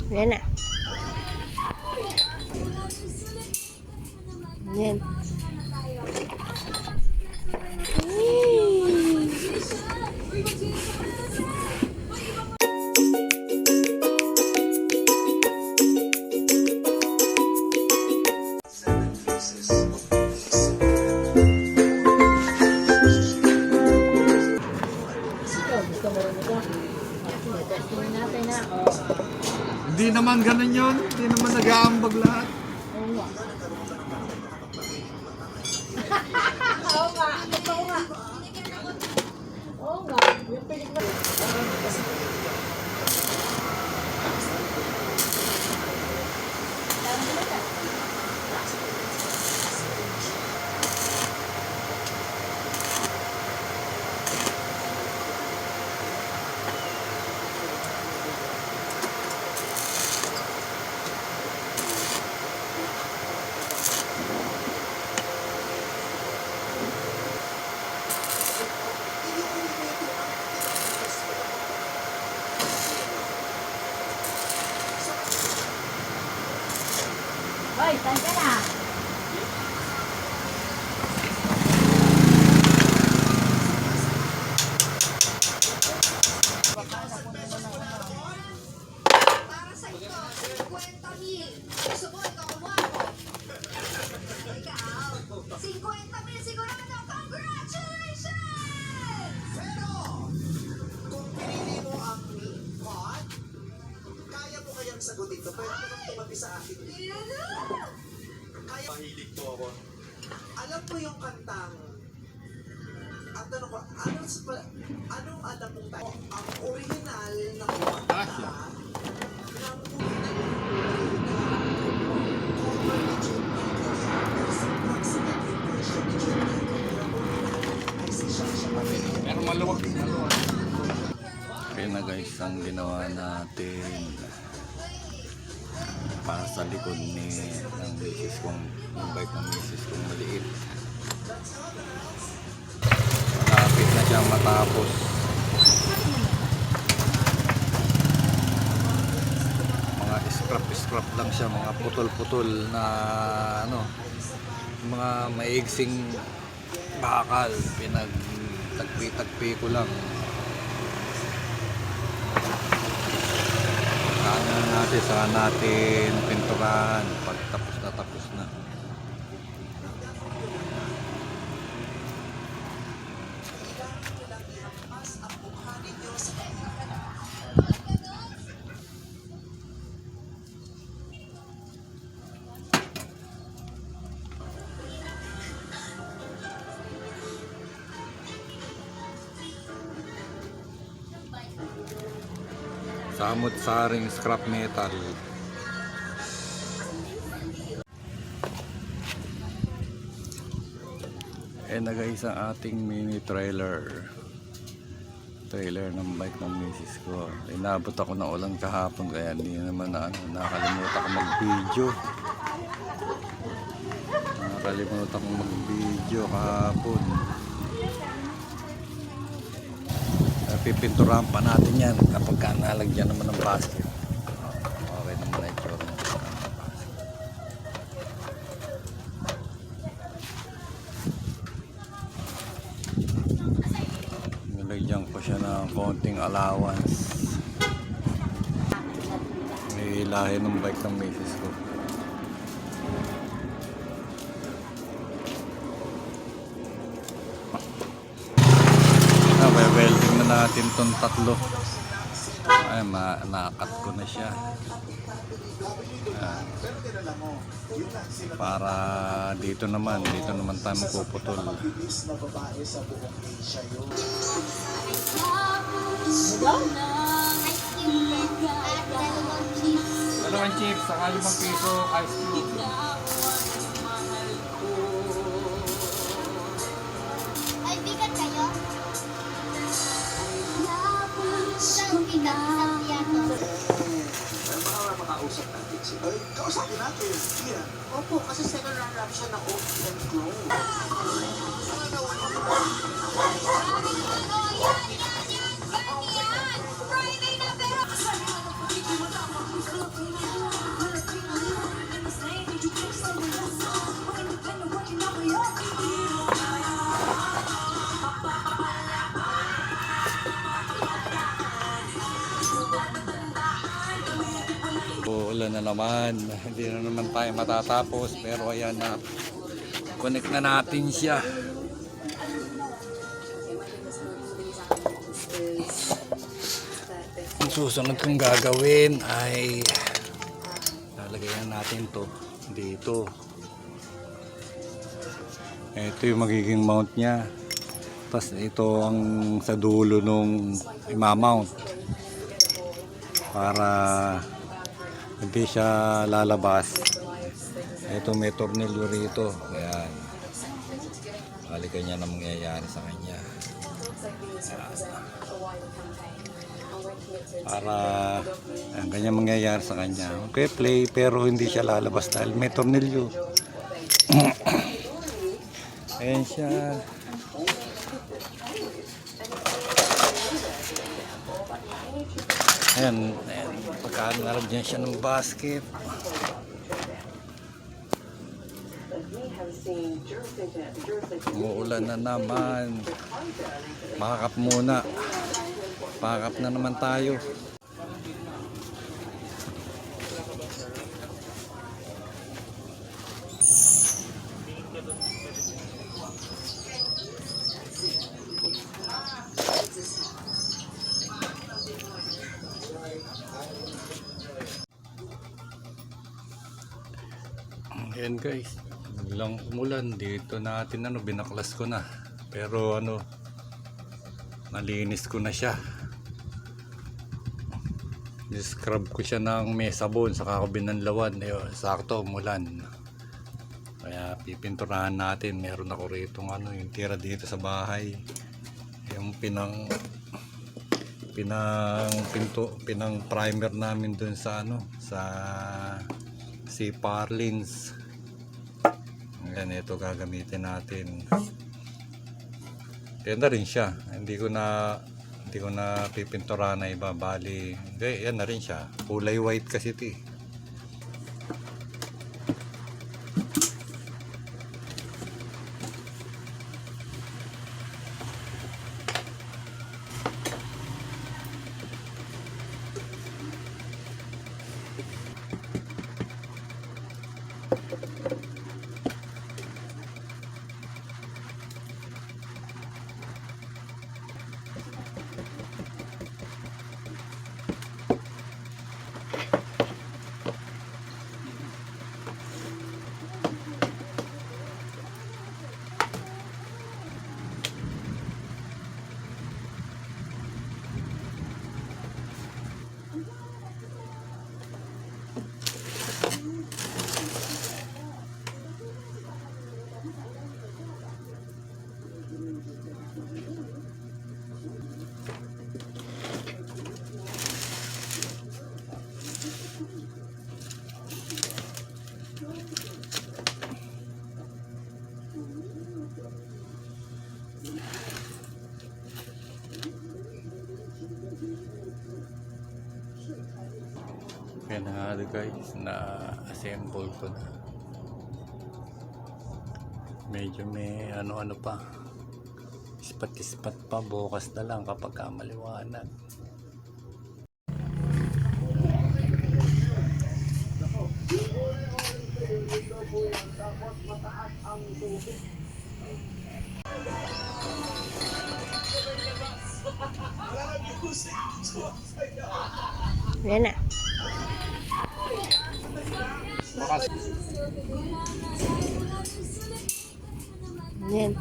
Yan na. Yan. Hindi naman ganun yun. Hindi naman nag-aambag lahat. Oo nga. Oo nga. Oo nga. Yung pelikula. Hoy, saan ka na? Para sa ito, 50,000. Gusto mo, ikaw kumuha ko. Ikaw, 50,000 sigurado. Congratulations! Pero, kung pinili mo ang pot, kaya mo kayang sagutin to, pero kung tumabi sa akin, kaya mahilig to ako. Alam mo yung kantang, at ano ko, anong alam mong tayo? Ang original na kanta ng Pero maluwag. Okay na guys, ang ginawa natin para sa likod ng misis kong, yung bike ng misis kong maliit. Malapit na siyang matapos. Mga scrap lang siya, mga putol-putol na ano, mga maigsing bakal, pinagtagpi-tagpi ko lang. Saka natin pinturahan pag tapos na. Samot-saring scrap metal. Na guys ang ating mini trailer ng bike ng misis ko. Inabot ako ng ulan kahapon kaya hindi naman nakalimutan ko mag-video kahapon. Pipinturahan pa natin yan kapag nalagyan naman ng basket. Okay naman na itsura ng basket. Nilagyan ko siya ng konting allowance. May lahi ng bike ng misis ko. Welding na natin tong tatlo. Ay, nakat ko na siya. Para dito naman tayo magpuputol. Dalawang chips, saka 5 piso ice cream. Ay, bigat kayo? Saan isang piano? Baka makausap natin siya. Ay, kausapin natin. Yan. Opo, kasi second runner-up siya ng OP and Grow. Friday na pero... Umuulan na naman. Hindi na naman tayo matatapos. Pero ayan na. Connect na natin siya. Ang susunod kong gagawin ay lalagyan natin to dito. Ito yung magiging mount niya. Tapos ito ang sa dulo nung imamount para hindi siya lalabas. Ito may tornilyo rito. Ayan. Balikan niya na mangyayari sa kanya. Para ang ganyan mangyayari sa kanya. Okay, play pero hindi siya lalabas dahil may tornilyo. Ayan siya. Ayan, ayan. Pagka nalagyan siya ng basket. Umuulan na naman. Makakap muna. Pakap na naman tayo. Ayan guys, biglang umulan dito natin binaklas ko na. Pero nalinis ko na siya. Scrub ko siya ng may sabon saka ko binanlawan. Sakto umulan. Kaya pipinturahan natin. Meron ako rito yung tira dito sa bahay. Yung pinang primer namin dun sa sa si Parlins. Ayan, ito gagamitin natin. Ganda rin siya. Hindi ko na pipinturahan na iba. Bali, yan na rin siya. Kulay white kasi ito. Kaya na nga guys, na-assemble ko na. Medyo may ano pa. Ispat-ispat pa. Bukas na lang kapag maliwanag. Yan na. Yan.